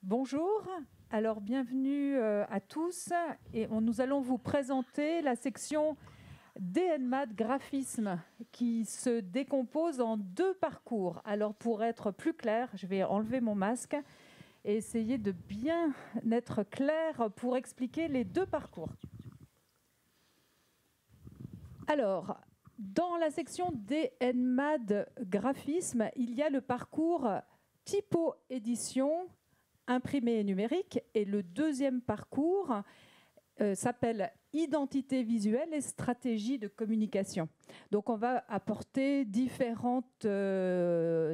Bonjour, alors bienvenue à tous et nous allons vous présenter la section DNMAT graphisme qui se décompose en deux parcours. Alors pour être plus clair, je vais enlever mon masque et essayer de bien être clair pour expliquer les deux parcours. Alors, dans la section DNMAT graphisme, il y a le parcours typo édition imprimé et numérique, et le deuxième parcours s'appelle identité visuelle et stratégie de communication. Donc on va apporter différentes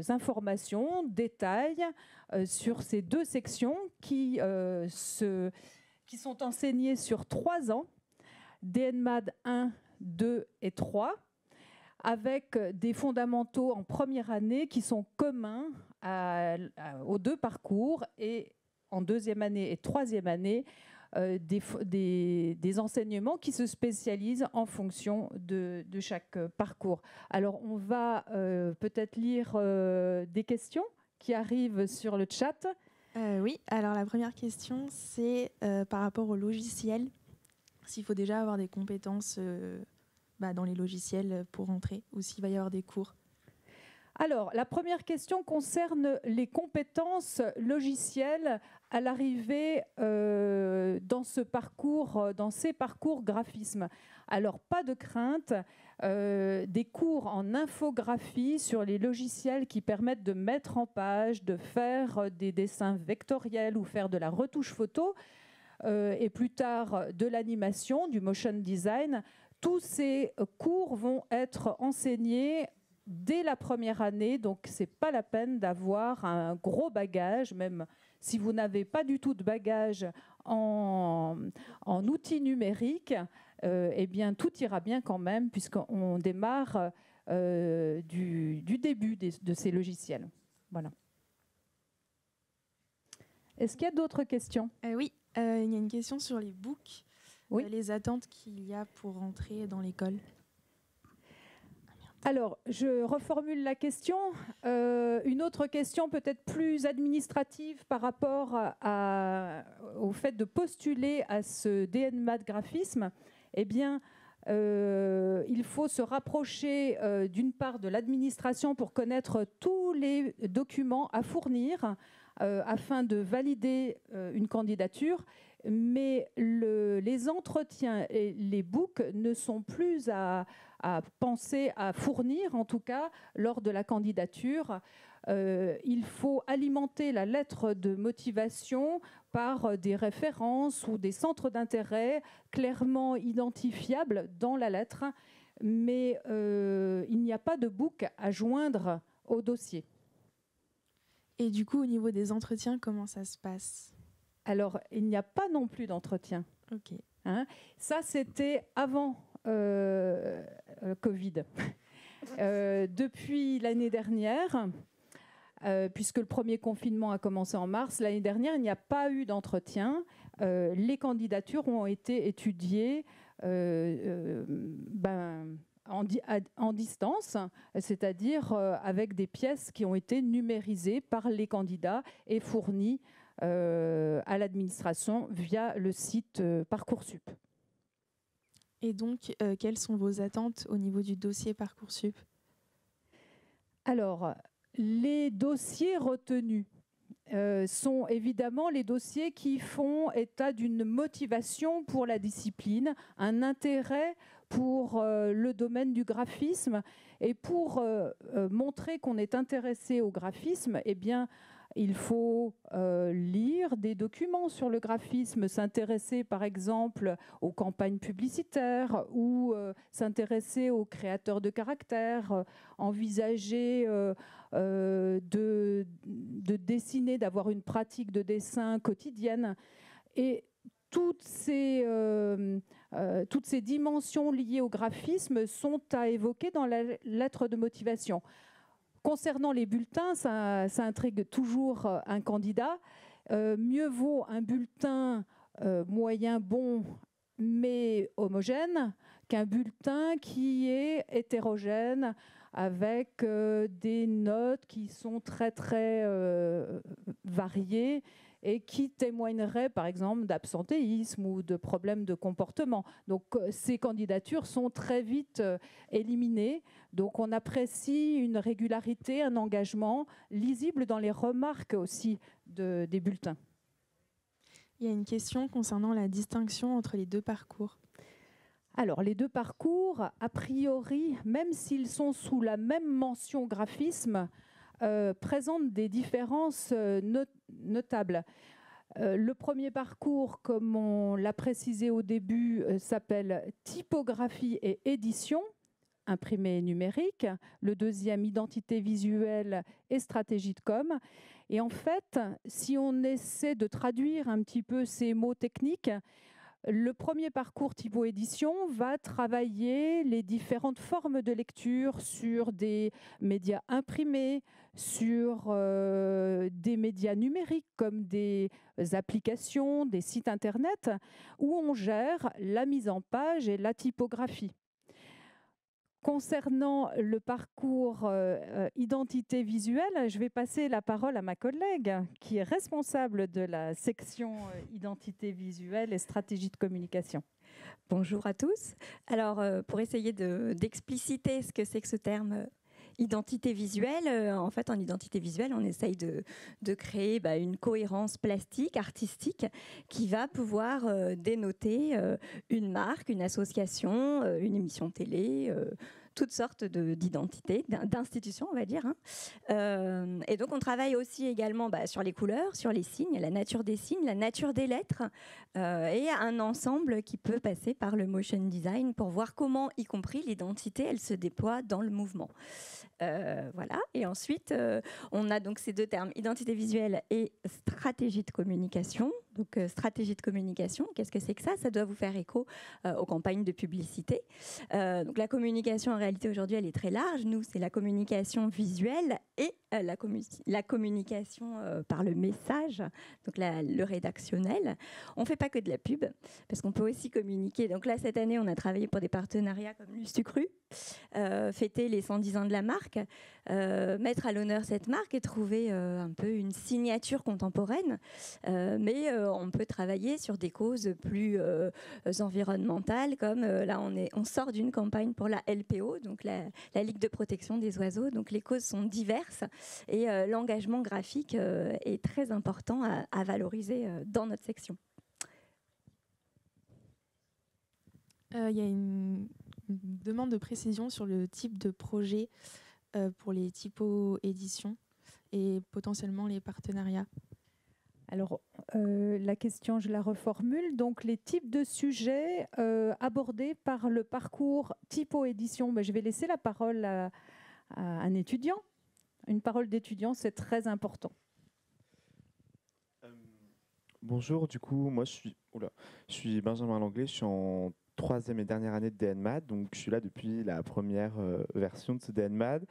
informations, détails sur ces deux sections qui sont enseignées sur 3 ans, DNMAT 1, 2 et 3, avec des fondamentaux en première année qui sont communs aux deux parcours, et en deuxième année et troisième année, des enseignements qui se spécialisent en fonction de chaque parcours. Alors, on va peut-être lire des questions qui arrivent sur le chat. Oui, alors la première question, c'est par rapport au logiciel, s'il faut déjà avoir des compétences dans les logiciels pour entrer, ou s'il va y avoir des cours. Alors, la première question concerne les compétences logicielles à l'arrivée dans ces parcours graphisme. Alors, pas de crainte, des cours en infographie sur les logiciels qui permettent de mettre en page, de faire des dessins vectoriels ou faire de la retouche photo, et plus tard de l'animation, du motion design. Tous ces cours vont être enseignés dès la première année, donc ce n'est pas la peine d'avoir un gros bagage, même si vous n'avez pas du tout de bagage en outils numériques, eh bien tout ira bien quand même, puisqu'on démarre du début de ces logiciels. Voilà. Est-ce qu'il y a d'autres questions ? Oui, il y a une question sur les books, oui. Les attentes qu'il y a pour entrer dans l'école. Alors, je reformule la question. Une autre question peut-être plus administrative par rapport au fait de postuler à ce DNMAT graphisme. Eh bien, il faut se rapprocher d'une part de l'administration pour connaître tous les documents à fournir afin de valider une candidature. Mais les entretiens et les books ne sont plus à penser à fournir, en tout cas, lors de la candidature. Il faut alimenter la lettre de motivation par des références ou des centres d'intérêt clairement identifiables dans la lettre, mais il n'y a pas de book à joindre au dossier. Et du coup, au niveau des entretiens, comment ça se passe ? Alors, il n'y a pas non plus d'entretien. Ok. Hein ? Ça, c'était avant Covid. Depuis l'année dernière, puisque le premier confinement a commencé en mars, l'année dernière, il n'y a pas eu d'entretien. Les candidatures ont été étudiées en distance, c'est-à-dire avec des pièces qui ont été numérisées par les candidats et fournies à l'administration via le site Parcoursup. Et donc, quelles sont vos attentes au niveau du dossier Parcoursup ? Alors, les dossiers retenus sont évidemment les dossiers qui font état d'une motivation pour la discipline, un intérêt pour le domaine du graphisme. Et pour montrer qu'on est intéressé au graphisme, eh bien, il faut lire des documents sur le graphisme, s'intéresser par exemple aux campagnes publicitaires ou s'intéresser aux créateurs de caractères, envisager de dessiner, d'avoir une pratique de dessin quotidienne. Et toutes ces dimensions liées au graphisme sont à évoquer dans la lettre de motivation. Concernant les bulletins, ça intrigue toujours un candidat. Mieux vaut un bulletin moyen bon mais homogène qu'un bulletin qui est hétérogène avec des notes qui sont très très variées et qui témoigneraient par exemple d'absentéisme ou de problèmes de comportement. Donc ces candidatures sont très vite éliminées. Donc on apprécie une régularité, un engagement lisible dans les remarques aussi des bulletins. Il y a une question concernant la distinction entre les deux parcours. Alors, les deux parcours, a priori, même s'ils sont sous la même mention graphisme, présentent des différences notables. Le premier parcours, comme on l'a précisé au début, s'appelle typographie et édition, imprimé numérique. Le deuxième, identité visuelle et stratégie de com. Et en fait, si on essaie de traduire un petit peu ces mots techniques, le premier parcours typo-édition va travailler les différentes formes de lecture sur des médias imprimés, sur des médias numériques comme des applications, des sites internet, où on gère la mise en page et la typographie. Concernant le parcours identité visuelle, je vais passer la parole à ma collègue qui est responsable de la section identité visuelle et stratégie de communication. Bonjour à tous. Alors, pour essayer d'expliciter ce que c'est que ce terme identité visuelle, en fait, en identité visuelle, on essaye de créer une cohérence plastique, artistique, qui va pouvoir dénoter une marque, une association, une émission télé, toutes sortes d'identités, d'institutions, on va dire. Et donc, on travaille aussi également sur les couleurs, sur les signes, la nature des signes, la nature des lettres, et un ensemble qui peut passer par le motion design pour voir comment, y compris l'identité, elle se déploie dans le mouvement. Voilà. Et ensuite, on a donc ces deux termes, identité visuelle et stratégie de communication. Donc, stratégie de communication, qu'est-ce que c'est que ça? Ça doit vous faire écho aux campagnes de publicité. Donc, la communication, en réalité, aujourd'hui, elle est très large. Nous, c'est la communication visuelle et la communication par le message, donc le rédactionnel. On ne fait pas que de la pub, parce qu'on peut aussi communiquer. Donc là, cette année, on a travaillé pour des partenariats comme Lustucru, fêter les 110 ans de la marque, mettre à l'honneur cette marque et trouver un peu une signature contemporaine. Mais on peut travailler sur des causes plus environnementales, comme là, on sort d'une campagne pour la LPO, donc la Ligue de protection des oiseaux. Donc les causes sont diverses et l'engagement graphique est très important à valoriser dans notre section. Il y a une demande de précision sur le type de projet pour les typo-éditions et potentiellement les partenariats. Alors, la question, je la reformule. Donc, les types de sujets abordés par le parcours typo-édition. Je vais laisser la parole à un étudiant. Une parole d'étudiant, c'est très important. Bonjour, du coup, moi je suis Benjamin Langlais, je suis en 3e et dernière année de DNMAD, donc je suis là depuis la première version de ce DNMAD.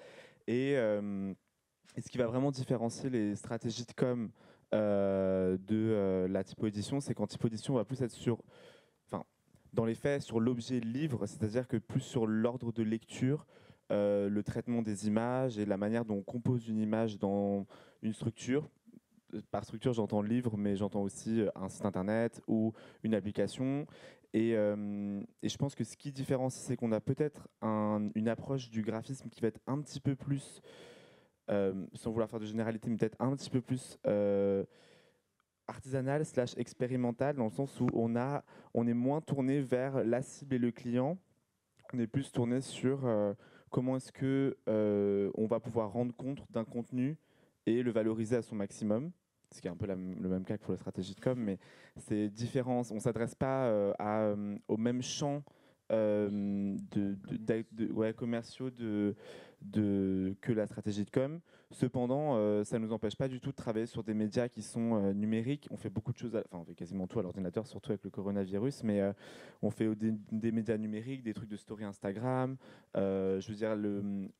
Et ce qui va vraiment différencier les stratégies de com de la typo-édition, c'est qu'en typo-édition, on va plus être dans les faits, sur l'objet livre, c'est-à-dire que plus sur l'ordre de lecture, le traitement des images et la manière dont on compose une image dans une structure. Par structure, j'entends livre, mais j'entends aussi un site internet ou une application. Et je pense que ce qui différencie, c'est qu'on a peut-être une approche du graphisme qui va être un petit peu plus, sans vouloir faire de généralité, mais peut-être un petit peu plus artisanale / expérimentale, dans le sens où on est moins tourné vers la cible et le client. On est plus tourné sur comment est-ce que on va pouvoir rendre compte d'un contenu et le valoriser à son maximum, ce qui est un peu le même cas que pour la stratégie de com, mais c'est différent. On ne s'adresse pas au même champ commerciaux que la stratégie de com. Cependant, ça ne nous empêche pas du tout de travailler sur des médias qui sont numériques. On fait beaucoup de choses, on fait quasiment tout à l'ordinateur, surtout avec le coronavirus, mais on fait des médias numériques, des trucs de story Instagram. Je veux dire,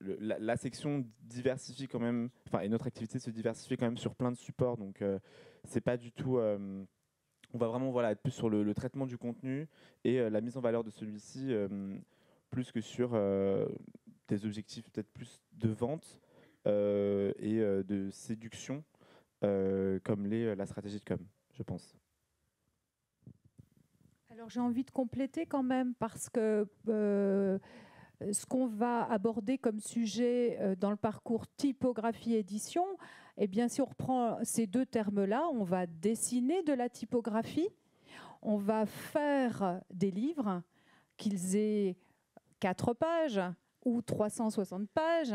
la section diversifie quand même, et notre activité se diversifie quand même sur plein de supports, donc c'est pas du tout... on va vraiment être plus sur le traitement du contenu et la mise en valeur de celui-ci, plus que sur des objectifs peut-être plus de vente et de séduction, comme l'est la stratégie de com, je pense. Alors j'ai envie de compléter quand même parce que ce qu'on va aborder comme sujet dans le parcours typographie-édition, eh bien, si on reprend ces deux termes-là, on va dessiner de la typographie, on va faire des livres, qu'ils aient 4 pages ou 360 pages,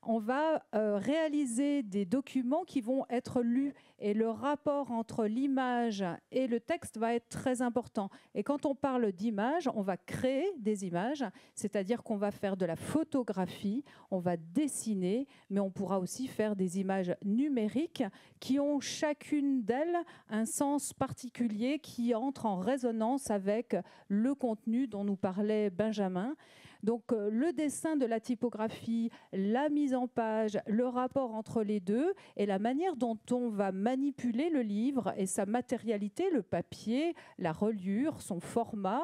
on va réaliser des documents qui vont être lus et le rapport entre l'image et le texte va être très important. Et quand on parle d'image, on va créer des images, c'est-à-dire qu'on va faire de la photographie, on va dessiner, mais on pourra aussi faire des images numériques qui ont chacune d'elles un sens particulier qui entre en résonance avec le contenu dont nous parlait Benjamin. Donc le dessin de la typographie, la mise en page, le rapport entre les deux et la manière dont on va manipuler le livre et sa matérialité, le papier, la reliure, son format,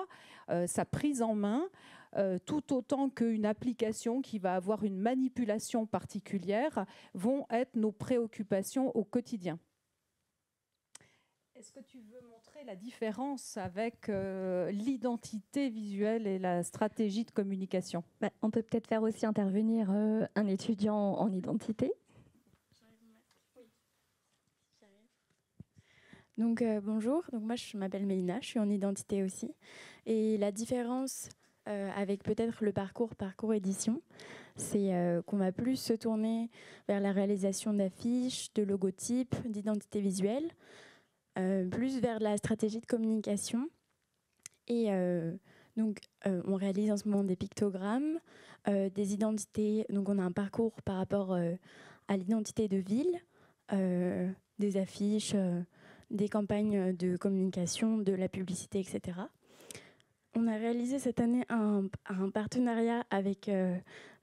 sa prise en main, tout autant qu'une application qui va avoir une manipulation particulière, vont être nos préoccupations au quotidien. Est-ce que tu veux montrer la différence avec l'identité visuelle et la stratégie de communication ? On peut peut-être faire aussi intervenir un étudiant en identité. Donc bonjour, donc moi je m'appelle Mélina, je suis en identité aussi. Et la différence avec peut-être le parcours édition, c'est qu'on va plus se tourner vers la réalisation d'affiches, de logotypes, d'identité visuelle, plus vers la stratégie de communication. Et donc on réalise en ce moment des pictogrammes, des identités. Donc on a un parcours par rapport à l'identité de ville, des affiches, des campagnes de communication, de la publicité, etc. On a réalisé cette année un partenariat avec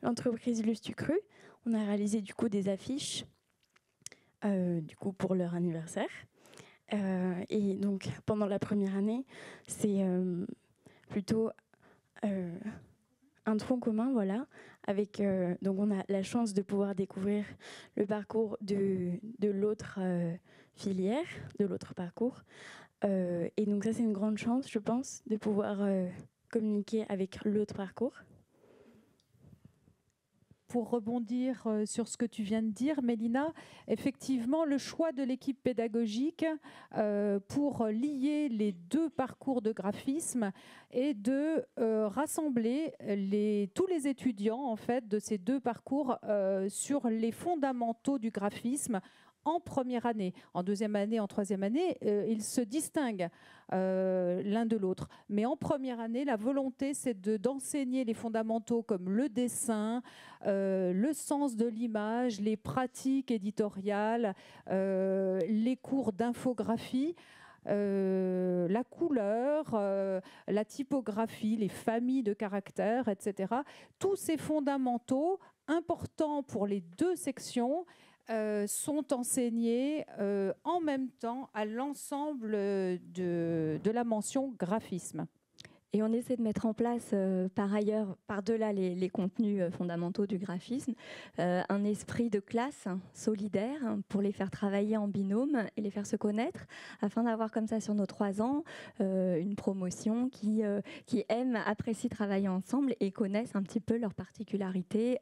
l'entreprise Lustucru. On a réalisé du coup des affiches du coup pour leur anniversaire. Et donc pendant la première année, c'est plutôt un tronc commun, voilà. Avec donc on a la chance de pouvoir découvrir le parcours de l'autre filière, de l'autre parcours. Et donc ça c'est une grande chance, je pense, de pouvoir communiquer avec l'autre parcours. Pour rebondir sur ce que tu viens de dire, Mélina, effectivement, le choix de l'équipe pédagogique pour lier les deux parcours de graphisme est de rassembler tous les étudiants en fait, de ces deux parcours sur les fondamentaux du graphisme en première année. En deuxième année, en troisième année, ils se distinguent l'un de l'autre. Mais en première année, la volonté, c'est d'enseigner les fondamentaux comme le dessin, le sens de l'image, les pratiques éditoriales, les cours d'infographie, la couleur, la typographie, les familles de caractères, etc. Tous ces fondamentaux importants pour les deux sections sont enseignés en même temps à l'ensemble de la mention graphisme. Et on essaie de mettre en place, par ailleurs, par-delà les contenus fondamentaux du graphisme, un esprit de classe solidaire pour les faire travailler en binôme et les faire se connaître, afin d'avoir comme ça sur nos 3 ans une promotion qui aime, apprécie travailler ensemble et connaissent un petit peu leurs particularités,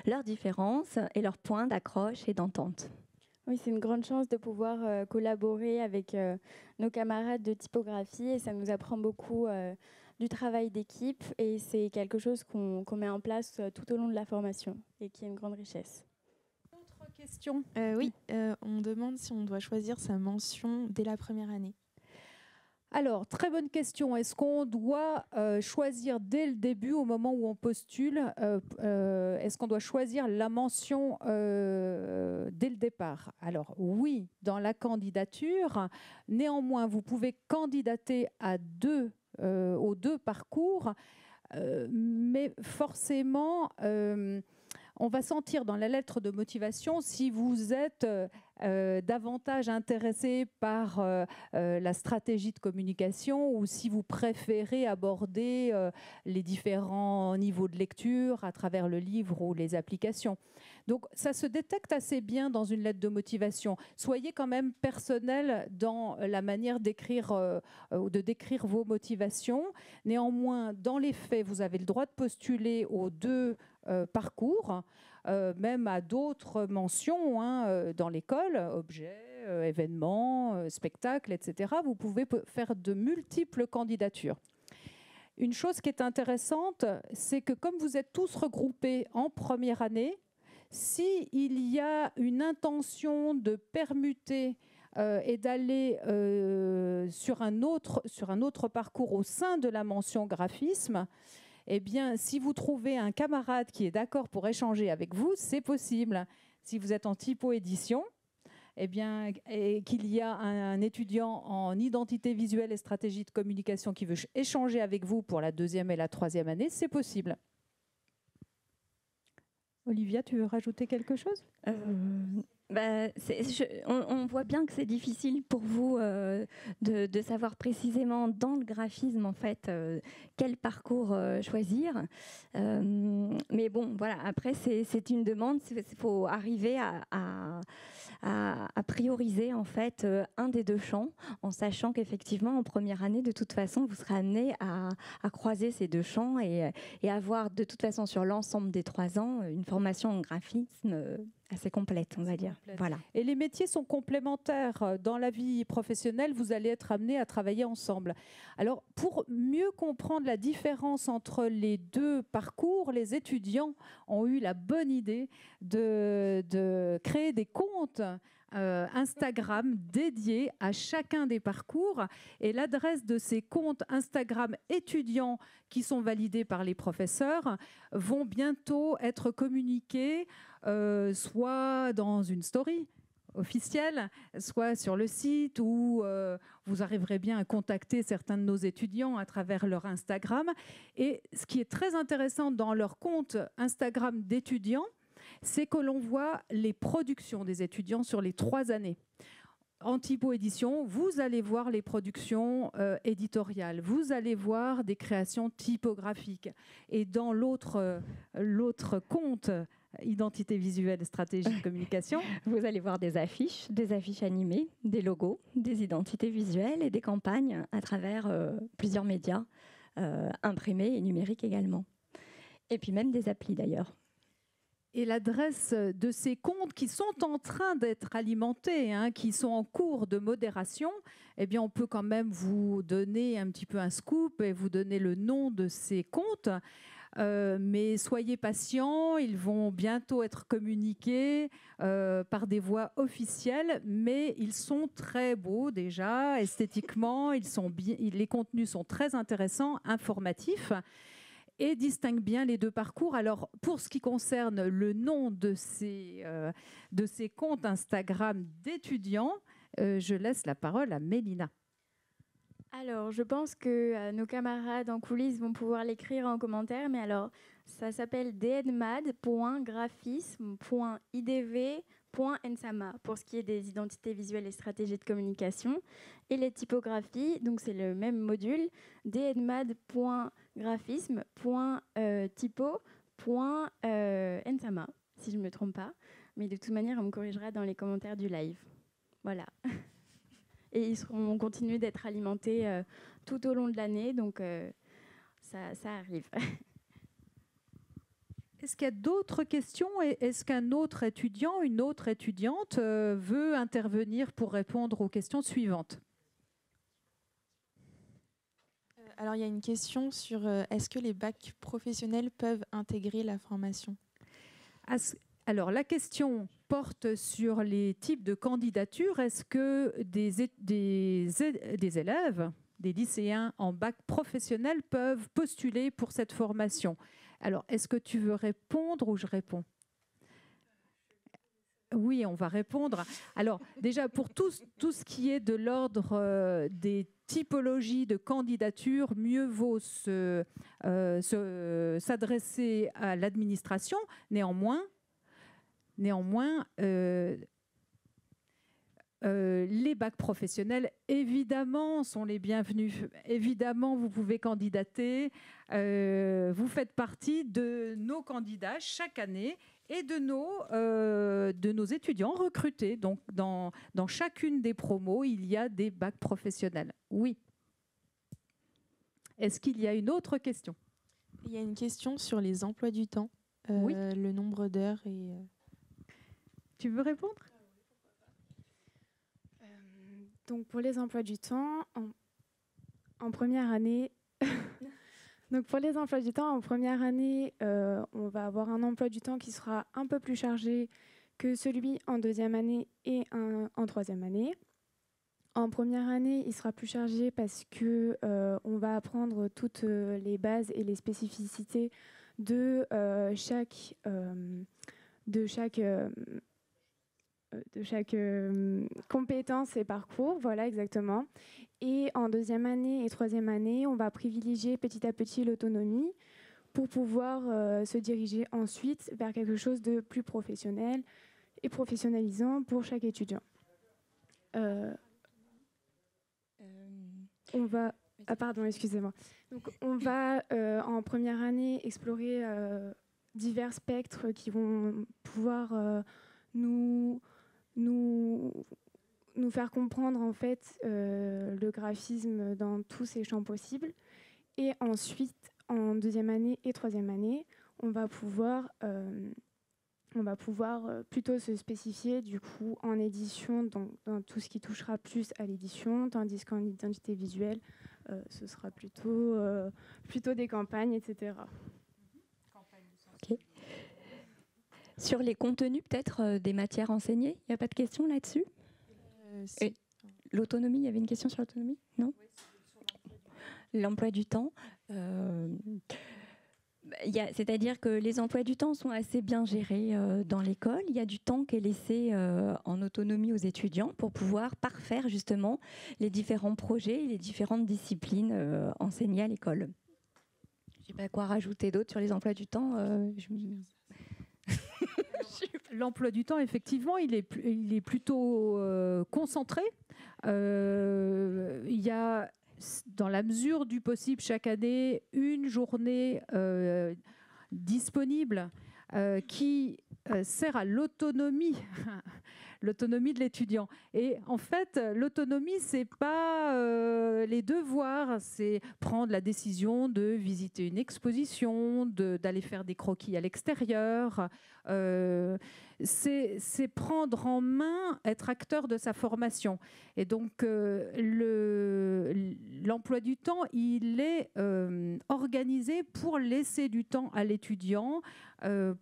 leurs différences et leurs points d'accroche et d'entente. Oui, c'est une grande chance de pouvoir collaborer avec nos camarades de typographie et ça nous apprend beaucoup du travail d'équipe et c'est quelque chose qu'on met en place tout au long de la formation et qui est une grande richesse. Autre question ? Oui, on demande si on doit choisir sa mention dès la première année. Alors, très bonne question. Est-ce qu'on doit choisir dès le début, au moment où on postule, est-ce qu'on doit choisir la mention dès le départ? Alors oui, dans la candidature. Néanmoins, vous pouvez candidater aux deux parcours, mais forcément, on va sentir dans la lettre de motivation si vous êtes davantage intéressé par la stratégie de communication ou si vous préférez aborder les différents niveaux de lecture à travers le livre ou les applications. Donc ça se détecte assez bien dans une lettre de motivation. Soyez quand même personnel dans la manière d'écrire ou de décrire vos motivations. Néanmoins, dans les faits, vous avez le droit de postuler aux 2 parcours, même à d'autres mentions dans l'école, objets, événements, spectacles, etc. Vous pouvez faire de multiples candidatures. Une chose qui est intéressante, c'est que comme vous êtes tous regroupés en première année, s'il y a une intention de permuter et d'aller sur un autre parcours au sein de la mention graphisme, eh bien, si vous trouvez un camarade qui est d'accord pour échanger avec vous, c'est possible. Si vous êtes en typo-édition, eh bien, et qu'il y a un étudiant en identité visuelle et stratégie de communication qui veut échanger avec vous pour la 2e et la 3e année, c'est possible. Olivia, tu veux rajouter quelque chose ? On voit bien que c'est difficile pour vous de savoir précisément dans le graphisme en fait quel parcours choisir. Mais bon, voilà. Après, c'est une demande. Il faut arriver à prioriser en fait un des 2 champs, en sachant qu'effectivement en première année, de toute façon, vous serez amené à croiser ces 2 champs et avoir de toute façon sur l'ensemble des 3 ans une formation en graphisme assez complète, on va dire. Voilà. Et les métiers sont complémentaires. Dans la vie professionnelle, vous allez être amenés à travailler ensemble. Alors, pour mieux comprendre la différence entre les 2 parcours, les étudiants ont eu la bonne idée de créer des comptes Instagram dédiés à chacun des parcours. Et l'adresse de ces comptes Instagram étudiants qui sont validés par les professeurs vont bientôt être communiqués soit dans une story officielle, soit sur le site où vous arriverez bien à contacter certains de nos étudiants à travers leur Instagram. Et ce qui est très intéressant dans leur compte Instagram d'étudiants, c'est que l'on voit les productions des étudiants sur les 3 années. En typo-édition, vous allez voir les productions éditoriales, vous allez voir des créations typographiques. Et dans l'autre compte, identité visuelle et stratégie de communication, vous allez voir des affiches animées, des logos, des identités visuelles et des campagnes à travers plusieurs médias, imprimés et numériques également. Et puis même des applis d'ailleurs. Et l'adresse de ces comptes qui sont en train d'être alimentés, qui sont en cours de modération, eh bien, on peut quand même vous donner un petit peu un scoop et vous donner le nom de ces comptes. Mais soyez patients, ils vont bientôt être communiqués par des voies officielles, mais ils sont très beaux déjà, esthétiquement, les contenus sont très intéressants, informatifs, et distinguent bien les 2 parcours. Alors, pour ce qui concerne le nom de ces comptes Instagram d'étudiants, je laisse la parole à Mélina. Alors, je pense que nos camarades en coulisses vont pouvoir l'écrire en commentaire, mais alors, ça s'appelle denmad.graphisme.idv.ensama pour ce qui est des identités visuelles et stratégies de communication. Et les typographies, donc c'est le même module, denmad.graphisme.typo.ensama, si je ne me trompe pas. Mais de toute manière, on me corrigera dans les commentaires du live. Voilà. Et ils seront continuer d'être alimentés tout au long de l'année, donc ça arrive. Est-ce qu'il y a d'autres questions? Est-ce qu'un autre étudiant, une autre étudiante veut intervenir pour répondre aux questions suivantes? Alors, il y a une question sur est-ce que les bacs professionnels peuvent intégrer la formation? Alors, la question porte sur les types de candidatures. Est-ce que des élèves, des lycéens en bac professionnel peuvent postuler pour cette formation? Alors, est-ce que tu veux répondre ou je réponds? Oui, on va répondre. Alors, déjà, pour tout ce qui est de l'ordre des typologies de candidature, mieux vaut s'adresser à l'administration. Néanmoins, les bacs professionnels, évidemment, sont les bienvenus. Évidemment, vous pouvez candidater. Vous faites partie de nos candidats chaque année et de nos étudiants recrutés. Donc, dans chacune des promos, il y a des bacs professionnels. Oui. Est-ce qu'il y a une autre question? Il y a une question sur les emplois du temps, oui. Le nombre d'heures et... Tu veux répondre? Donc pour les emplois du temps, en première année, on va avoir un emploi du temps qui sera un peu plus chargé que celui en deuxième année et en troisième année. En première année, il sera plus chargé parce que on va apprendre toutes les bases et les spécificités de chaque compétence et parcours, voilà exactement. Et en deuxième année et troisième année, on va privilégier petit à petit l'autonomie pour pouvoir se diriger ensuite vers quelque chose de plus professionnel et professionnalisant pour chaque étudiant. On va... Ah pardon, excusez-moi. Donc on va en première année explorer divers spectres qui vont pouvoir nous faire comprendre en fait le graphisme dans tous ses champs possibles. Et ensuite, en deuxième année et troisième année, on va pouvoir plutôt se spécifier du coup en édition, dans tout ce qui touchera plus à l'édition, tandis qu'en identité visuelle, ce sera plutôt des campagnes, etc. Okay. Sur les contenus, peut-être, des matières enseignées, il n'y a pas de question là-dessus? Si. L'autonomie, il y avait une question sur l'autonomie? Non? L'emploi du temps. C'est-à-dire que les emplois du temps sont assez bien gérés dans l'école. Il y a du temps qui est laissé en autonomie aux étudiants pour pouvoir parfaire justement les différents projets et les différentes disciplines enseignées à l'école. Je ne sais pas quoi rajouter d'autre sur les emplois du temps. L'emploi du temps, effectivement, il est plutôt concentré. Il y a, dans la mesure du possible, chaque année, une journée disponible qui sert à l'autonomie de l'étudiant. Et en fait, l'autonomie, c'est pas les devoirs, c'est prendre la décision de visiter une exposition, d'aller faire des croquis à l'extérieur. C'est prendre en main, être acteur de sa formation. Et donc, l'emploi du temps, il est organisé pour laisser du temps à l'étudiant,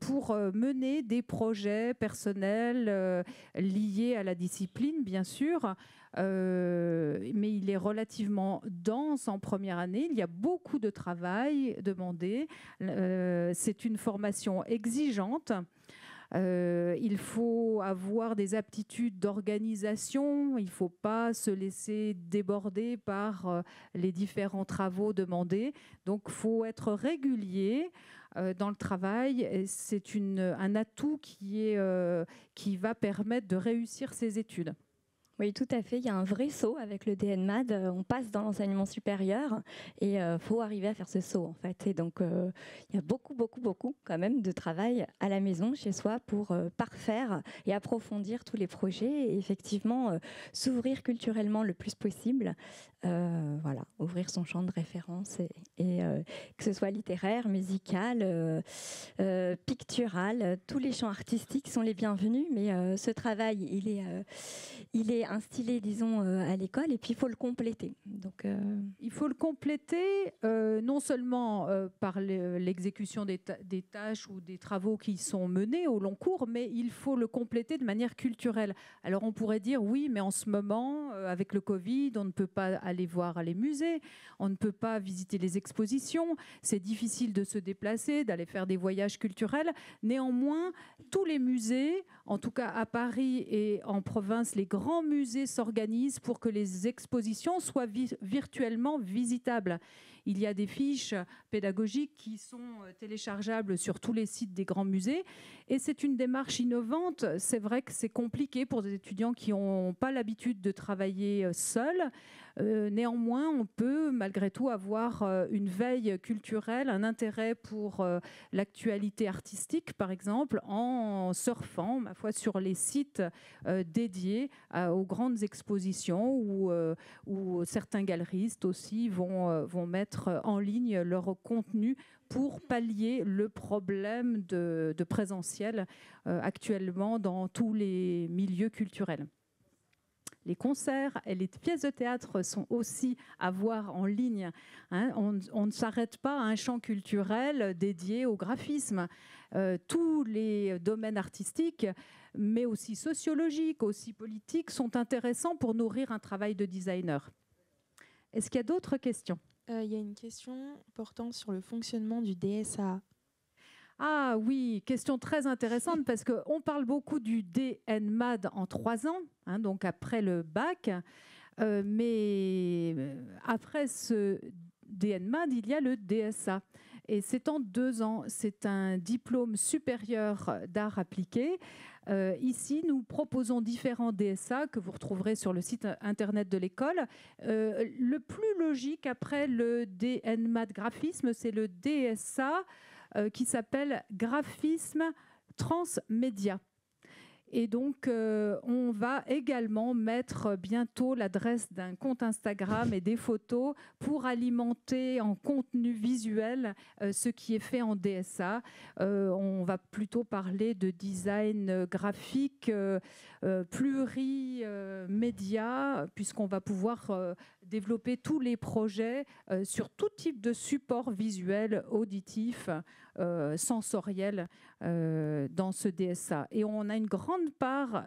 pour mener des projets personnels liés à la discipline, bien sûr, mais il est relativement dense en première année. Il y a beaucoup de travail demandé. C'est une formation exigeante. Il faut avoir des aptitudes d'organisation, il ne faut pas se laisser déborder par les différents travaux demandés. Donc, il faut être régulier dans le travail. C'est un atout qui va permettre de réussir ses études. Oui, tout à fait. Il y a un vrai saut avec le DNMAD. On passe dans l'enseignement supérieur et il faut arriver à faire ce saut, en fait. Et donc, il y a beaucoup quand même de travail à la maison, chez soi, pour parfaire et approfondir tous les projets et effectivement s'ouvrir culturellement le plus possible. Voilà, ouvrir son champ de référence et que ce soit littéraire, musical, pictural, tous les champs artistiques sont les bienvenus. Mais ce travail, il est instillé, disons, à l'école, et puis il faut le compléter. Donc, il faut le compléter non seulement par l'exécution des tâches ou des travaux qui sont menés au long cours, mais il faut le compléter de manière culturelle. Alors on pourrait dire oui, mais en ce moment, avec le Covid, on ne peut pas aller voir les musées, on ne peut pas visiter les expositions, c'est difficile de se déplacer, d'aller faire des voyages culturels. Néanmoins, tous les musées, en tout cas à Paris et en province, les grands musées s'organisent pour que les expositions soient virtuellement visitables. Il y a des fiches pédagogiques qui sont téléchargeables sur tous les sites des grands musées et c'est une démarche innovante. C'est vrai que c'est compliqué pour des étudiants qui n'ont pas l'habitude de travailler seuls. Néanmoins, on peut malgré tout avoir une veille culturelle, un intérêt pour l'actualité artistique, par exemple, en surfant, ma foi, sur les sites dédiés aux grandes expositions où certains galeristes aussi vont mettre en ligne leur contenu pour pallier le problème de présentiel actuellement dans tous les milieux culturels. Les concerts et les pièces de théâtre sont aussi à voir en ligne. On ne s'arrête pas à un champ culturel dédié au graphisme. Tous les domaines artistiques, mais aussi sociologiques, aussi politiques, sont intéressants pour nourrir un travail de designer. Est-ce qu'il y a d'autres questions ? Il y a une question portant sur le fonctionnement du DSA. Ah oui, question très intéressante parce qu'on parle beaucoup du DNMAD en 3 ans, donc après le bac, mais après ce DNMAD, il y a le DSA. Et c'est en 2 ans, c'est un diplôme supérieur d'art appliqué. Ici, nous proposons différents DSA que vous retrouverez sur le site internet de l'école. Le plus logique après le DNMAD graphisme, c'est le DSA qui s'appelle graphisme transmédia. Et donc, on va également mettre bientôt l'adresse d'un compte Instagram et des photos pour alimenter en contenu visuel ce qui est fait en DSA. On va plutôt parler de design graphique plurimédia, puisqu'on va pouvoir développer tous les projets sur tout type de support visuel, auditif, sensoriel dans ce DSA. Et on a une grande part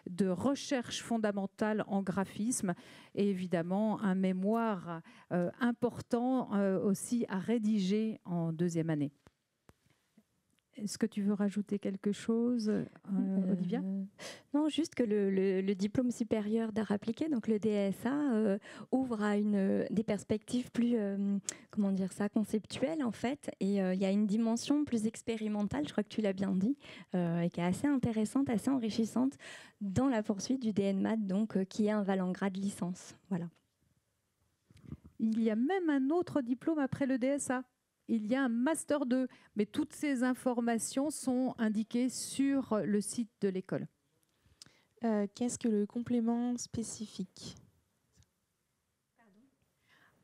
de recherche fondamentale en graphisme et évidemment un mémoire important aussi à rédiger en 2e année. Est-ce que tu veux rajouter quelque chose, Olivia ? Non, juste que le diplôme supérieur d'art appliqué, donc le DSA, ouvre à des perspectives plus, conceptuelles en fait. Et il y a une dimension plus expérimentale, je crois que tu l'as bien dit, et qui est assez intéressante, assez enrichissante dans la poursuite du DNMAD, donc qui est un Valengras licence. Voilà. Il y a même un autre diplôme après le DSA. Il y a un Master 2, mais toutes ces informations sont indiquées sur le site de l'école. Qu'est-ce que le complément spécifique ?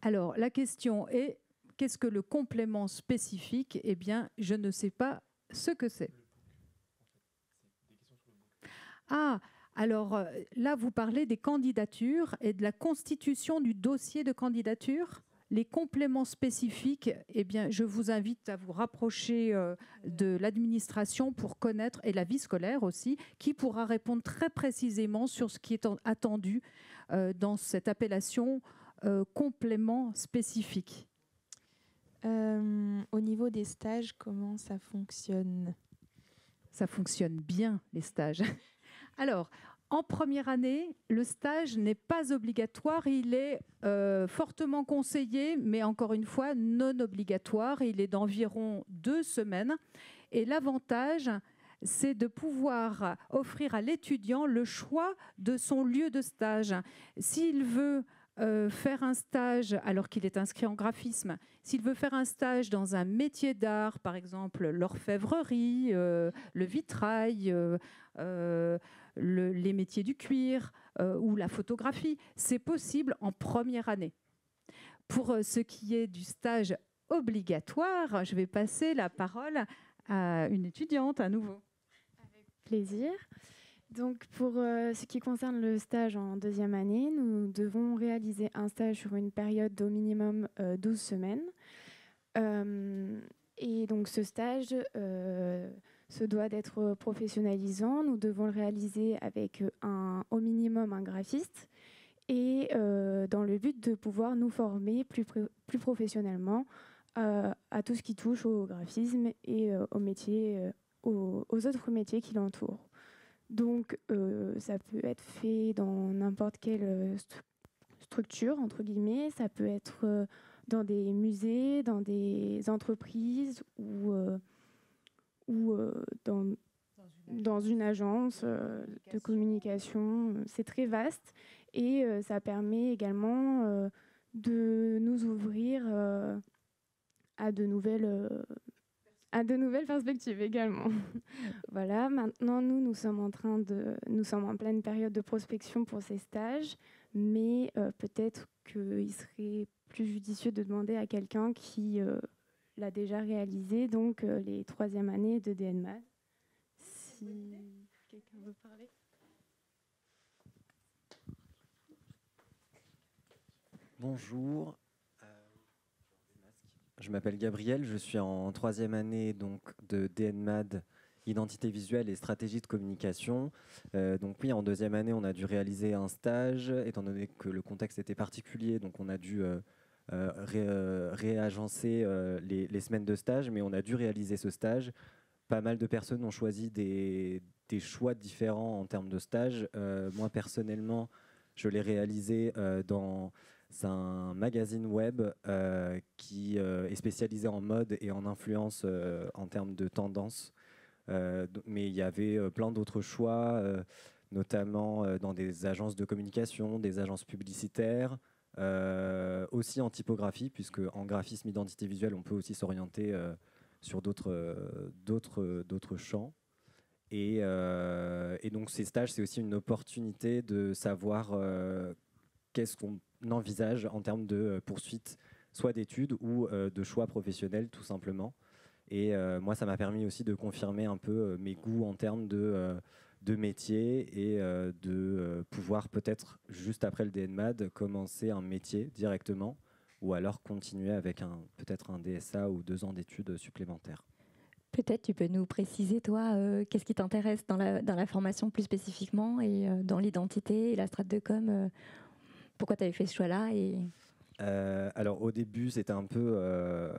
Alors, la question est, qu'est-ce que le complément spécifique ? Eh bien, je ne sais pas ce que c'est. Ah, alors là, vous parlez des candidatures et de la constitution du dossier de candidature. Les compléments spécifiques, eh bien, je vous invite à vous rapprocher de l'administration pour connaître, et la vie scolaire aussi, qui pourra répondre très précisément sur ce qui est attendu dans cette appellation complément spécifique. Au niveau des stages, comment ça fonctionne ? Ça fonctionne bien, les stages. Alors, en première année, le stage n'est pas obligatoire, il est fortement conseillé, mais encore une fois, non obligatoire. Il est d'environ 2 semaines. Et l'avantage, c'est de pouvoir offrir à l'étudiant le choix de son lieu de stage. S'il veut faire un stage alors qu'il est inscrit en graphisme, s'il veut faire un stage dans un métier d'art, par exemple l'orfèvrerie, le vitrail, les métiers du cuir ou la photographie, c'est possible en première année. Pour ce qui est du stage obligatoire, je vais passer la parole à une étudiante à nouveau. Avec plaisir. Donc pour ce qui concerne le stage en deuxième année, nous devons réaliser un stage sur une période d'au minimum 12 semaines. Et donc ce stage se doit d'être professionnalisant. Nous devons le réaliser avec au minimum un graphiste et dans le but de pouvoir nous former plus professionnellement à tout ce qui touche au graphisme et aux métiers, aux autres métiers qui l'entourent. Donc, ça peut être fait dans n'importe quelle structure, entre guillemets. Ça peut être dans des musées, dans des entreprises ou dans une agence de communication. C'est très vaste et ça permet également de nous ouvrir à de nouvelles perspectives également. Voilà, maintenant nous sommes en pleine période de prospection pour ces stages, mais peut-être qu'il serait plus judicieux de demander à quelqu'un qui l'a déjà réalisé, donc les 3e années de DNMAD. Si quelqu'un veut parler. Bonjour. Je m'appelle Gabriel, je suis en 3e année donc, de DNMAD, Identité visuelle et stratégie de communication. Donc oui, en 2e année, on a dû réaliser un stage, étant donné que le contexte était particulier, donc on a dû réagencer les semaines de stage, mais on a dû réaliser ce stage. Pas mal de personnes ont choisi des choix différents en termes de stage. Moi, personnellement, je l'ai réalisé dans un magazine web qui est spécialisé en mode et en influence en termes de tendance. Mais il y avait plein d'autres choix, notamment dans des agences de communication, des agences publicitaires, aussi en typographie, puisque en graphisme identité visuelle, on peut aussi s'orienter sur d'autres champs. Et donc ces stages, c'est aussi une opportunité de savoir qu'est-ce qu'on envisage en termes de poursuite, soit d'études ou de choix professionnels, tout simplement. Et moi, ça m'a permis aussi de confirmer un peu mes goûts en termes de métier et de pouvoir peut-être, juste après le DNMAD, commencer un métier directement ou alors continuer avec peut-être un DSA ou 2 ans d'études supplémentaires. Peut-être tu peux nous préciser, toi, qu'est-ce qui t'intéresse dans la formation plus spécifiquement et dans l'identité et la strate de com, pourquoi tu avais fait ce choix-là Alors au début, c'était un peu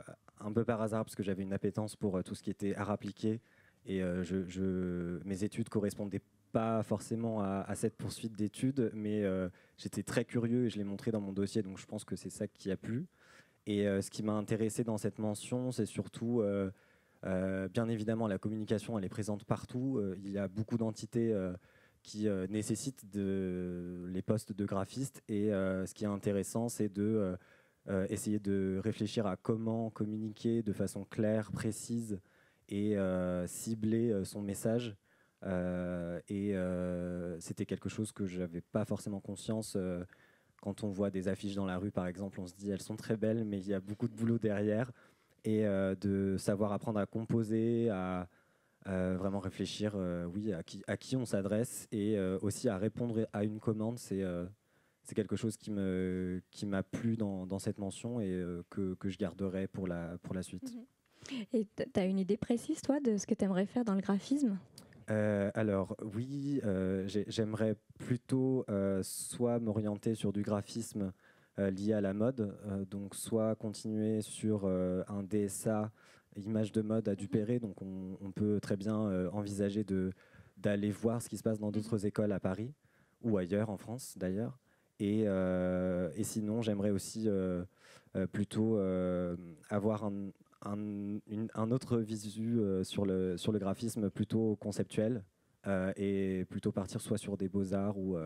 par hasard parce que j'avais une appétence pour tout ce qui était art appliqué et mes études correspondaient pas forcément à cette poursuite d'études, mais j'étais très curieux et je l'ai montré dans mon dossier, donc je pense que c'est ça qui a plu. Et ce qui m'a intéressé dans cette mention, c'est surtout, bien évidemment, la communication, elle est présente partout. Il y a beaucoup d'entités qui nécessitent les postes de graphiste. Et ce qui est intéressant, c'est de essayer de réfléchir à comment communiquer de façon claire, précise et cibler son message. C'était quelque chose que je n'avais pas forcément conscience. Quand on voit des affiches dans la rue, par exemple, on se dit elles sont très belles, mais il y a beaucoup de boulot derrière. Et de savoir apprendre à composer, à vraiment réfléchir oui, à qui on s'adresse et aussi à répondre à une commande, c'est quelque chose qui m'a plu dans cette mention et que je garderai pour la suite. Et tu as une idée précise, toi, de ce que tu aimerais faire dans le graphisme ? Alors oui, j'aimerais plutôt soit m'orienter sur du graphisme lié à la mode, donc soit continuer sur un DSA image de mode à Duperré, donc on peut très bien envisager d'aller voir ce qui se passe dans d'autres écoles à Paris ou ailleurs en France d'ailleurs, et sinon j'aimerais aussi plutôt avoir un autre visu sur le graphisme plutôt conceptuel et plutôt partir soit sur des beaux-arts ou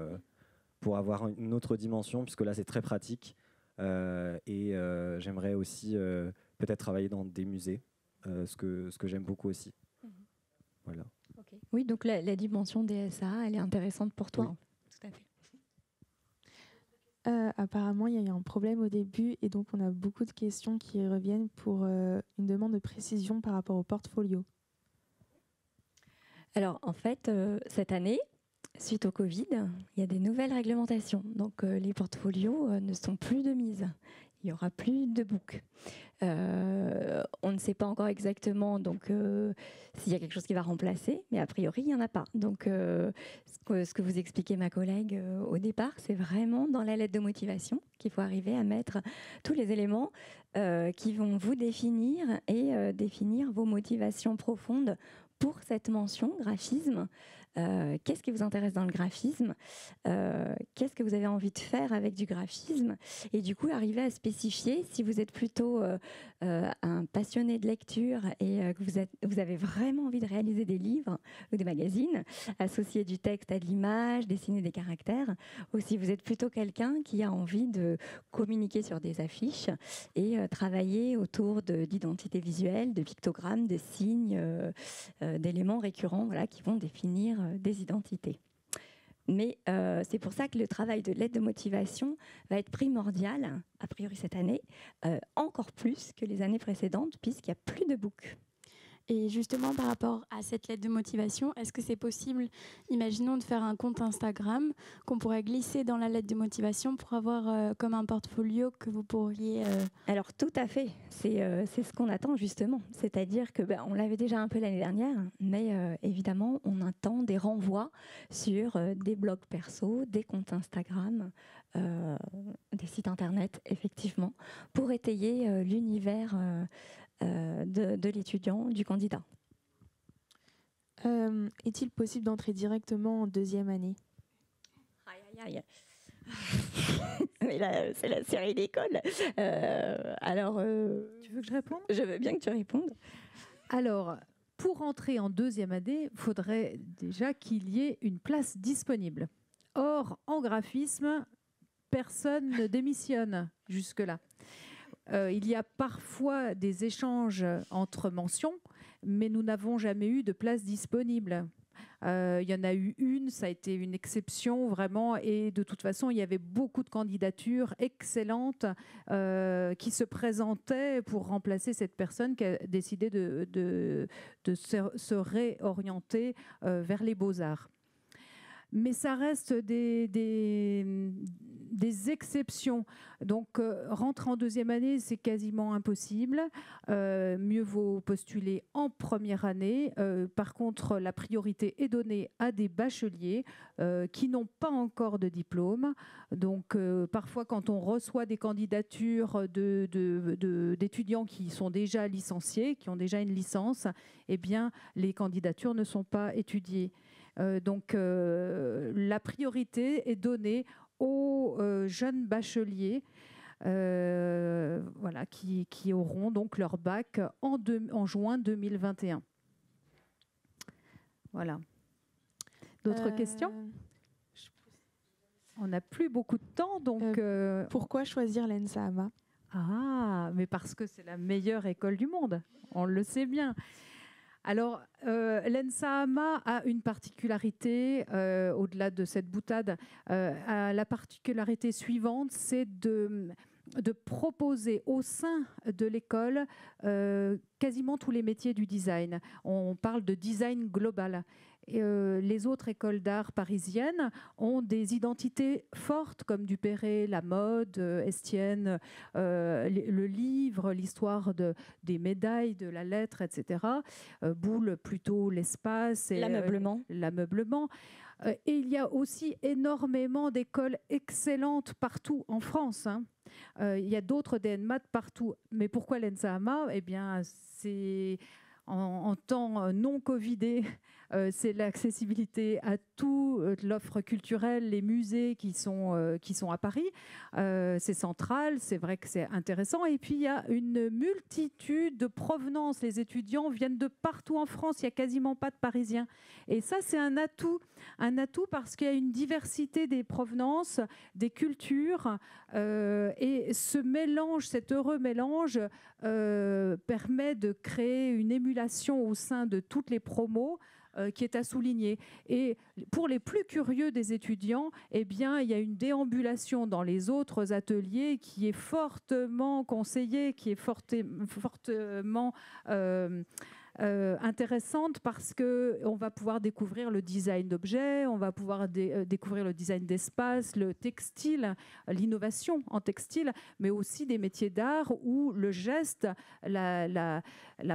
pour avoir une autre dimension, puisque là c'est très pratique et j'aimerais aussi peut-être travailler dans des musées, ce que j'aime beaucoup aussi. Voilà. Okay. Oui, donc la dimension DSA, elle est intéressante pour toi. Oui. Tout à fait. Apparemment, il y a eu un problème au début et donc on a beaucoup de questions qui reviennent pour une demande de précision par rapport au portfolio. Alors, en fait, cette année, Suite au Covid, il y a des nouvelles réglementations. Donc, les portfolios ne sont plus de mise. Il n'y aura plus de book. On ne sait pas encore exactement s'il y a quelque chose qui va remplacer, mais a priori, il n'y en a pas. Donc, ce que vous expliquait ma collègue au départ, c'est vraiment dans la lettre de motivation qu'il faut arriver à mettre tous les éléments qui vont vous définir et définir vos motivations profondes pour cette mention graphisme. Qu'est-ce qui vous intéresse dans le graphisme, qu'est-ce que vous avez envie de faire avec du graphisme, et du coup arriver à spécifier si vous êtes plutôt un passionné de lecture et que vous avez vraiment envie de réaliser des livres ou des magazines, associer du texte à de l'image, dessiner des caractères, ou si vous êtes plutôt quelqu'un qui a envie de communiquer sur des affiches et travailler autour d'identité visuelle, de pictogrammes, de signes, d'éléments récurrents, voilà, qui vont définir des identités. Mais c'est pour ça que le travail de lettre de motivation va être primordial, a priori cette année, encore plus que les années précédentes, puisqu'il n'y a plus de book. Et justement, par rapport à cette lettre de motivation, est-ce que c'est possible, imaginons, de faire un compte Instagram qu'on pourrait glisser dans la lettre de motivation pour avoir comme un portfolio que vous pourriez... Alors tout à fait, c'est ce qu'on attend justement. C'est-à-dire que on l'avait déjà un peu l'année dernière, mais évidemment, on attend des renvois sur des blogs perso, des comptes Instagram, des sites internet, effectivement, pour étayer l'univers de l'étudiant, du candidat. Est-il possible d'entrer directement en deuxième année? Aïe, aïe, aïe. Mais là, c'est la série d'école. Alors, Tu veux que je réponde? Je veux bien que tu répondes. Alors, pour entrer en deuxième année, il faudrait déjà qu'il y ait une place disponible. Or, en graphisme, personne ne démissionne jusque-là. Il y a parfois des échanges entre mentions, mais nous n'avons jamais eu de place disponible. Il y en a eu une, ça a été une exception vraiment, et de toute façon, il y avait beaucoup de candidatures excellentes qui se présentaient pour remplacer cette personne qui a décidé de se réorienter vers les beaux-arts. Mais ça reste des exceptions. Donc, rentrer en deuxième année, c'est quasiment impossible. Mieux vaut postuler en première année. Par contre, la priorité est donnée à des bacheliers qui n'ont pas encore de diplôme. Donc, parfois, quand on reçoit des candidatures d'étudiants qui sont déjà licenciés, qui ont déjà une licence, eh bien, les candidatures ne sont pas étudiées. Donc, la priorité est donnée aux jeunes bacheliers voilà, qui auront donc leur bac en juin 2021. Voilà. D'autres questions? On n'a plus beaucoup de temps, donc... Pourquoi choisir l'ENSAMA? Ah, mais parce que c'est la meilleure école du monde, on le sait bien. Alors, l'ENSAMA a une particularité, au-delà de cette boutade, la particularité suivante, c'est de proposer au sein de l'école quasiment tous les métiers du design. On parle de design global. Et, les autres écoles d'art parisiennes ont des identités fortes comme Dupéré, la mode, Estienne, le livre, l'histoire des médailles, de la lettre, etc. Boulle plutôt l'espace et l'ameublement. Et il y a aussi énormément d'écoles excellentes partout en France. Hein. Il y a d'autres DNMAT partout. Mais pourquoi l'ENSAMA? Eh bien, c'est en temps non covidé, c'est l'accessibilité à toute l'offre culturelle, les musées qui sont à Paris. C'est central, c'est vrai que c'est intéressant. Et puis, il y a une multitude de provenances. Les étudiants viennent de partout en France. Il n'y a quasiment pas de Parisiens. Et ça, c'est un atout parce qu'il y a une diversité des provenances, des cultures. Et ce mélange, cet heureux mélange, permet de créer une émulation au sein de toutes les promos qui est à souligner. Et pour les plus curieux des étudiants, eh bien, il y a une déambulation dans les autres ateliers qui est fortement conseillée, qui est fortement intéressante parce qu'on va pouvoir découvrir le design d'objets, on va pouvoir découvrir le design d'espace, le textile, l'innovation en textile, mais aussi des métiers d'art où le geste, la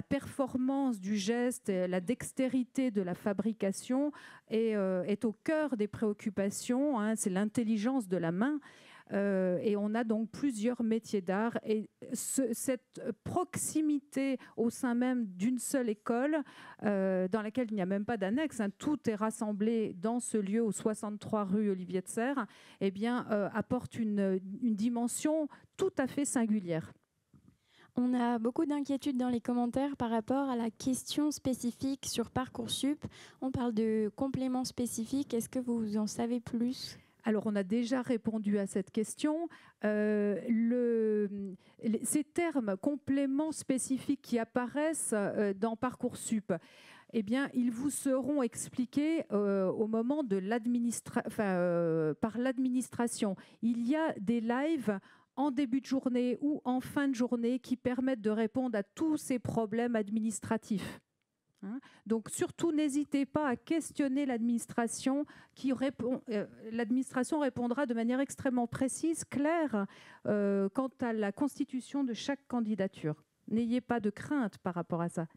performance du geste, la dextérité de la fabrication est au cœur des préoccupations, hein, c'est l'intelligence de la main. Et on a donc plusieurs métiers d'art. Et cette proximité au sein même d'une seule école, dans laquelle il n'y a même pas d'annexe, hein, tout est rassemblé dans ce lieu, au 63 rue Olivier de Serres, eh bien, apporte une dimension tout à fait singulière. On a beaucoup d'inquiétudes dans les commentaires par rapport à la question spécifique sur Parcoursup. On parle de compléments spécifiques. Est-ce que vous en savez plus ? Alors, on a déjà répondu à cette question. Ces termes compléments spécifiques qui apparaissent dans Parcoursup, eh bien, ils vous seront expliqués au moment de par l'administration. Il y a des lives en début de journée ou en fin de journée qui permettent de répondre à tous ces problèmes administratifs. Donc surtout, n'hésitez pas à questionner l'administration l'administration répondra de manière extrêmement précise, claire, quant à la constitution de chaque candidature. N'ayez pas de crainte par rapport à ça.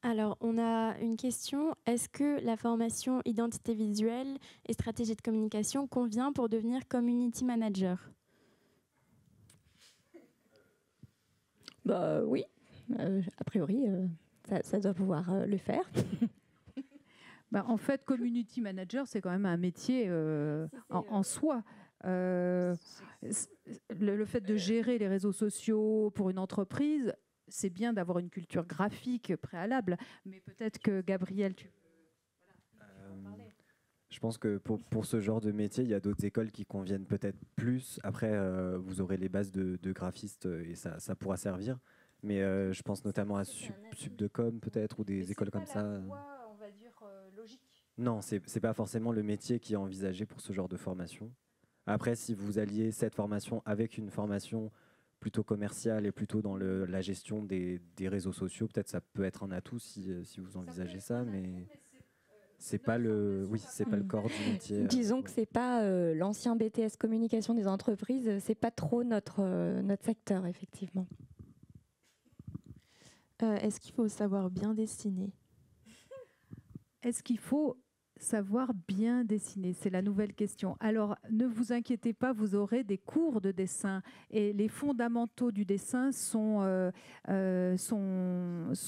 Alors, on a une question. Est-ce que la formation identité visuelle et stratégie de communication convient pour devenir community manager ? Bah oui, a priori... Ça doit pouvoir le faire. En fait, community manager, c'est quand même un métier en soi. Le fait de gérer les réseaux sociaux pour une entreprise, c'est bien d'avoir une culture graphique préalable, mais peut-être que Gabriel, tu peux en parler. Je pense que pour ce genre de métier, il y a d'autres écoles qui conviennent peut-être plus. Après, vous aurez les bases de graphistes et ça pourra servir. Mais je pense notamment à Subdecom peut-être, ou des écoles comme ça. C'est pas la voie, on va dire, logique. Non, c'est pas forcément le métier qui est envisagé pour ce genre de formation. Après, si vous alliez cette formation avec une formation plutôt commerciale et plutôt dans la gestion des réseaux sociaux, peut-être ça peut être un atout si vous envisagez ça, mais c'est pas le corps du métier. Disons que c'est pas l'ancien BTS communication des entreprises, c'est pas trop notre secteur, effectivement. Est-ce qu'il faut savoir bien dessiner ? Est-ce qu'il faut savoir bien dessiner ? C'est la nouvelle question. Alors, ne vous inquiétez pas, vous aurez des cours de dessin. Et les fondamentaux du dessin sont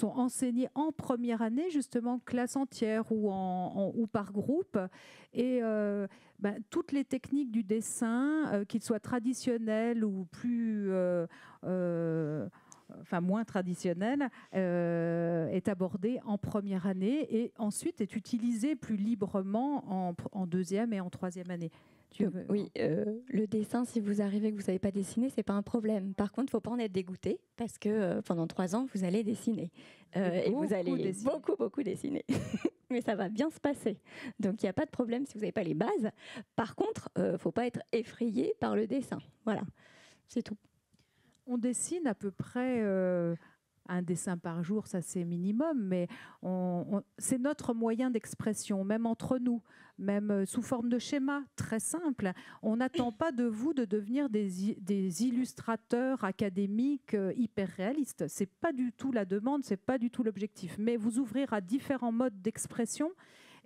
enseignés en première année, justement, classe entière ou par groupe. Et toutes les techniques du dessin, qu'ils soient traditionnelles ou plus... moins traditionnelle, est abordée en première année et ensuite est utilisée plus librement en deuxième et en troisième année. Oui, le dessin, si vous arrivez que vous ne savez pas dessiner, ce n'est pas un problème. Par contre, il ne faut pas en être dégoûté parce que pendant 3 ans, vous allez dessiner. Et vous allez beaucoup dessiner. Mais ça va bien se passer. Donc, il n'y a pas de problème si vous n'avez pas les bases. Par contre, il ne faut pas être effrayé par le dessin. Voilà, c'est tout. On dessine à peu près un dessin par jour, ça c'est minimum, mais c'est notre moyen d'expression, même entre nous, même sous forme de schéma, très simple. On n'attend pas de vous de devenir des illustrateurs académiques hyper réalistes. Ce n'est pas du tout la demande, ce n'est pas du tout l'objectif. Mais vous ouvrir à différents modes d'expression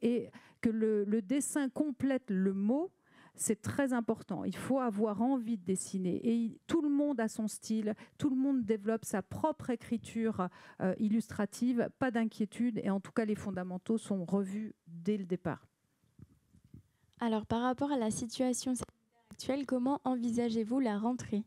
et que le dessin complète le mot, c'est très important. Il faut avoir envie de dessiner. Et tout le monde a son style, tout le monde développe sa propre écriture illustrative, pas d'inquiétude. Et en tout cas, les fondamentaux sont revus dès le départ. Alors, par rapport à la situation actuelle, comment envisagez-vous la rentrée ?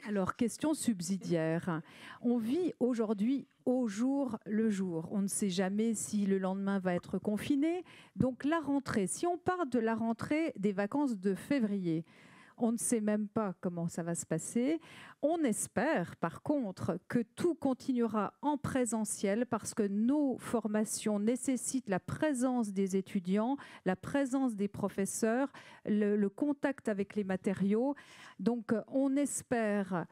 Alors, question subsidiaire. On vit aujourd'hui au jour le jour. On ne sait jamais si le lendemain va être confiné. Donc, la rentrée, si on part de la rentrée des vacances de février, on ne sait même pas comment ça va se passer. On espère, par contre, que tout continuera en présentiel parce que nos formations nécessitent la présence des étudiants, la présence des professeurs, le contact avec les matériaux. Donc, on espère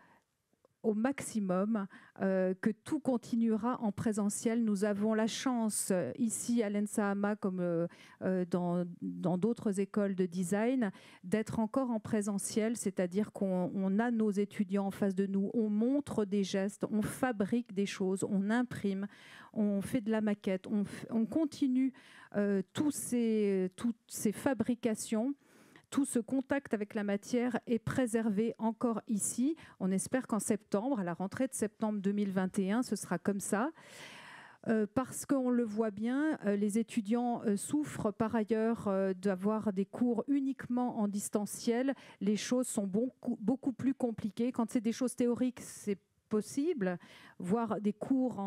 au maximum, que tout continuera en présentiel. Nous avons la chance ici à l'ENSAAMA comme dans d'autres écoles de design d'être encore en présentiel, c'est-à-dire qu'on a nos étudiants en face de nous, on montre des gestes, on fabrique des choses, on imprime, on fait de la maquette, on continue toutes ces fabrications. Tout ce contact avec la matière est préservé encore ici. On espère qu'en septembre, à la rentrée de septembre 2021, ce sera comme ça. Parce qu'on le voit bien, les étudiants souffrent par ailleurs d'avoir des cours uniquement en distanciel. Les choses sont beaucoup plus compliquées. Quand c'est des choses théoriques, c'est possible, voire des cours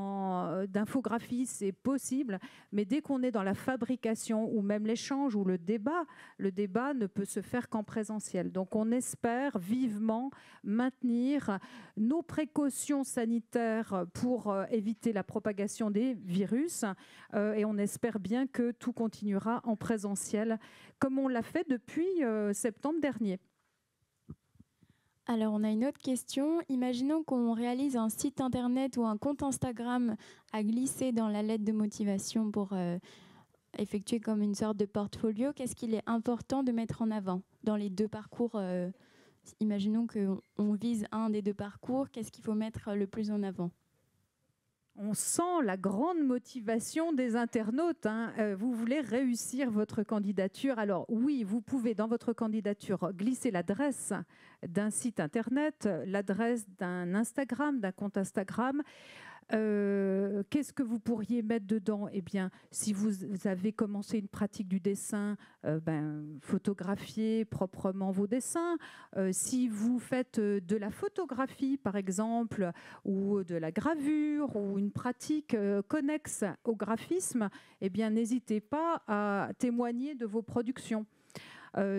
d'infographie, c'est possible, mais dès qu'on est dans la fabrication ou même l'échange ou le débat ne peut se faire qu'en présentiel. Donc on espère vivement maintenir nos précautions sanitaires pour éviter la propagation des virus et on espère bien que tout continuera en présentiel comme on l'a fait depuis septembre dernier. Alors, on a une autre question. Imaginons qu'on réalise un site internet ou un compte Instagram à glisser dans la lettre de motivation pour effectuer comme une sorte de portfolio. Qu'est-ce qu'il est important de mettre en avant dans les deux parcours Imaginons qu'on vise un des deux parcours. Qu'est-ce qu'il faut mettre le plus en avant ? On sent la grande motivation des internautes. Vous voulez réussir votre candidature. Alors oui, vous pouvez dans votre candidature glisser l'adresse d'un site internet, l'adresse d'un Instagram, d'un compte Instagram. Qu'est-ce que vous pourriez mettre dedans ? Eh bien, si vous avez commencé une pratique du dessin, photographiez proprement vos dessins. Si vous faites de la photographie, par exemple, ou de la gravure, ou une pratique connexe au graphisme, eh bien, n'hésitez pas à témoigner de vos productions.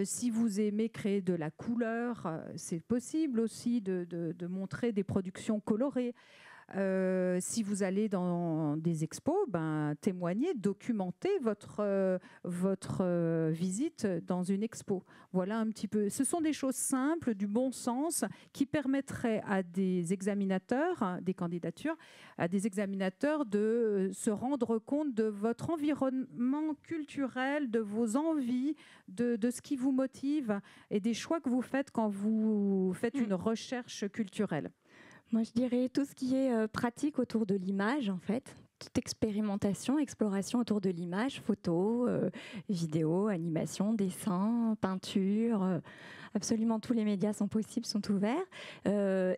Si vous aimez créer de la couleur, c'est possible aussi de montrer des productions colorées. Si vous allez dans des expos, témoignez, documentez votre visite dans une expo. Voilà un petit peu. Ce sont des choses simples, du bon sens, qui permettraient à des examinateurs, des candidatures, à des examinateurs de se rendre compte de votre environnement culturel, de vos envies, de ce qui vous motive et des choix que vous faites quand vous faites une recherche culturelle. Moi, je dirais tout ce qui est pratique autour de l'image, en fait. Toute expérimentation, exploration autour de l'image, photo, vidéo, animation, dessin, peinture. Absolument tous les médias sont possibles, sont ouverts.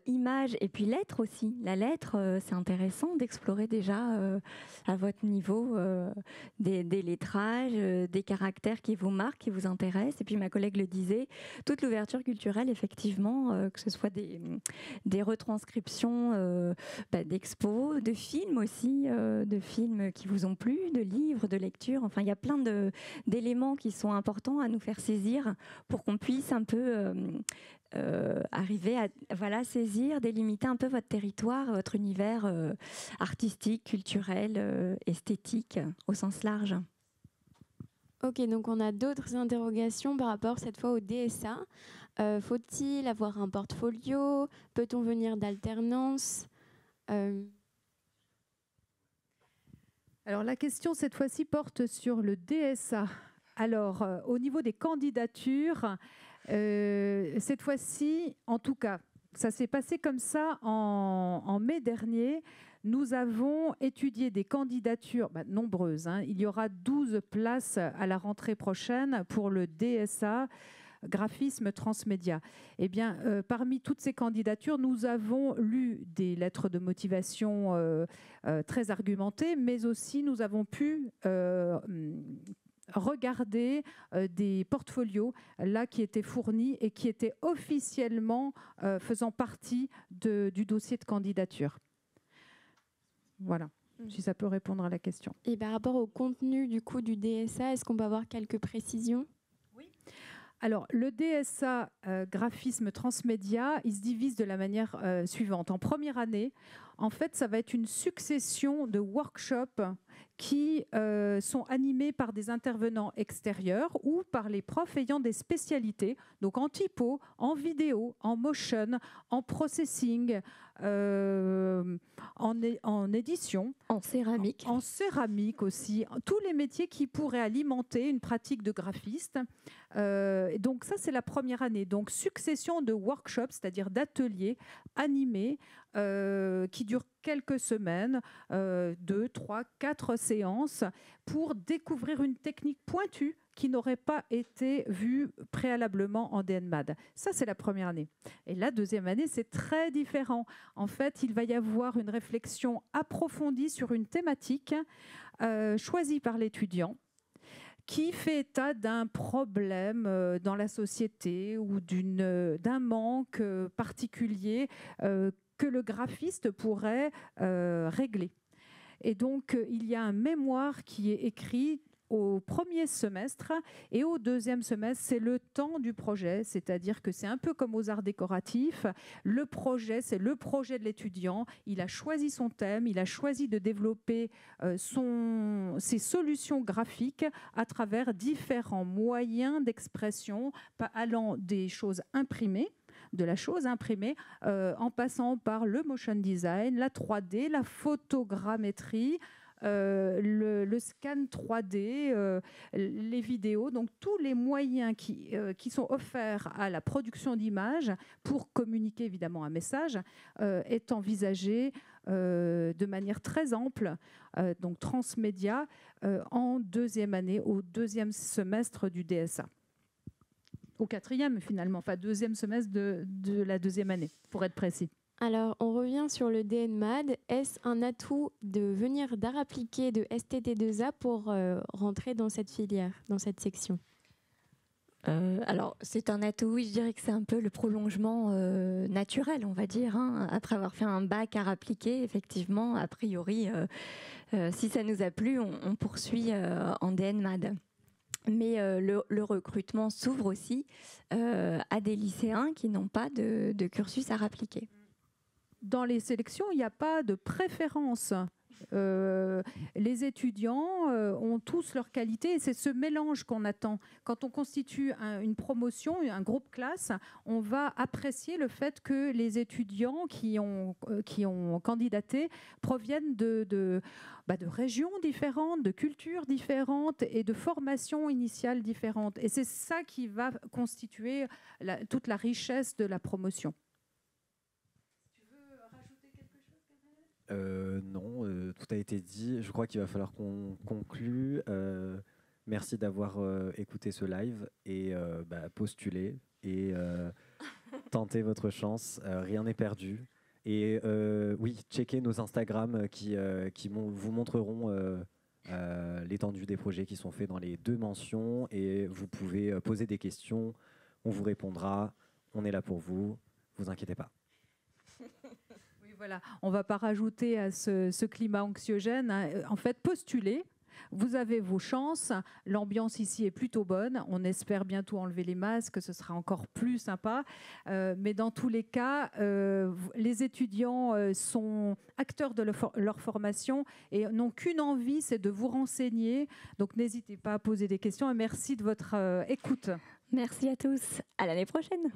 Images et puis lettres aussi. La lettre, c'est intéressant d'explorer déjà à votre niveau des lettrages, des caractères qui vous marquent, qui vous intéressent. Et puis ma collègue le disait, toute l'ouverture culturelle, effectivement, que ce soit des retranscriptions d'expos, de films aussi, de films qui vous ont plu, de livres, de lectures. Enfin, il y a plein d'éléments qui sont importants à nous faire saisir pour qu'on puisse un peu arriver à saisir, délimiter un peu votre territoire, votre univers artistique, culturel, esthétique, au sens large. Ok, donc on a d'autres interrogations par rapport cette fois au DSA. Faut-il avoir un portfolio ? Peut-on venir d'alternance ? Alors la question cette fois-ci porte sur le DSA. Alors au niveau des candidatures, cette fois-ci, en tout cas, ça s'est passé comme ça en mai dernier. Nous avons étudié des candidatures nombreuses. Il y aura 12 places à la rentrée prochaine pour le DSA, graphisme transmédia. Eh bien, parmi toutes ces candidatures, nous avons lu des lettres de motivation très argumentées, mais aussi nous avons pu regarder des portfolios là qui étaient fournis et qui étaient officiellement faisant partie du dossier de candidature. Voilà, si ça peut répondre à la question. Et par rapport au contenu du DSA, est-ce qu'on peut avoir quelques précisions ? Oui. Alors, le DSA graphisme transmédia, il se divise de la manière suivante. En première année, En fait, ça va être une succession de workshops qui sont animés par des intervenants extérieurs ou par les profs ayant des spécialités, donc en typo, en vidéo, en motion, en processing, en édition. En céramique. En céramique aussi. Tous les métiers qui pourraient alimenter une pratique de graphiste. Donc ça, c'est la première année. Donc succession de workshops, c'est-à-dire d'ateliers animés qui durent quelques semaines, 2, 3, 4 séances pour découvrir une technique pointue qui n'aurait pas été vue préalablement en DNMAD. Ça, c'est la première année. Et la deuxième année, c'est très différent. En fait, il va y avoir une réflexion approfondie sur une thématique choisie par l'étudiant qui fait état d'un problème dans la société ou d'un manque particulier que le graphiste pourrait régler. Et donc, il y a un mémoire qui est écrit au premier semestre et au deuxième semestre, c'est le temps du projet, c'est-à-dire que c'est un peu comme aux arts décoratifs. Le projet, c'est le projet de l'étudiant. Il a choisi son thème, il a choisi de développer ses solutions graphiques à travers différents moyens d'expression, allant des choses imprimées, de la chose imprimée, en passant par le motion design, la 3D, la photogrammétrie, le scan 3D, les vidéos, donc tous les moyens qui sont offerts à la production d'images pour communiquer évidemment un message est envisagé de manière très ample, donc transmédia, en deuxième année, au deuxième semestre du DSA. Au quatrième finalement, enfin deuxième semestre de la deuxième année, pour être précis. Alors, on revient sur le DNMAD. Est-ce un atout de venir d'art appliqué de STT2A pour rentrer dans cette filière, dans cette section ? Alors, c'est un atout, oui, je dirais que c'est un peu le prolongement naturel, on va dire. Hein. Après avoir fait un bac art appliqué, effectivement, a priori, si ça nous a plu, on poursuit en DNMAD. Mais le recrutement s'ouvre aussi à des lycéens qui n'ont pas de cursus art appliqué. Dans les sélections, il n'y a pas de préférence. Les étudiants ont tous leurs qualités et c'est ce mélange qu'on attend. Quand on constitue une promotion, un groupe classe, on va apprécier le fait que les étudiants qui ont candidaté proviennent de régions différentes, de cultures différentes et de formations initiales différentes. Et c'est ça qui va constituer toute la richesse de la promotion. Non, tout a été dit. Je crois qu'il va falloir qu'on conclue. Merci d'avoir écouté ce live et postulez et tentez votre chance. Rien n'est perdu. Et oui, checkez nos Instagram qui vous montreront l'étendue des projets qui sont faits dans les 2 mentions. Et vous pouvez poser des questions. On vous répondra. On est là pour vous. Vous inquiétez pas. Voilà, on ne va pas rajouter à ce climat anxiogène. En fait, postulez, vous avez vos chances. L'ambiance ici est plutôt bonne. On espère bientôt enlever les masques, ce sera encore plus sympa. Mais dans tous les cas, les étudiants sont acteurs de leur formation et n'ont qu'une envie, c'est de vous renseigner. Donc n'hésitez pas à poser des questions et merci de votre écoute. Merci à tous. À l'année prochaine.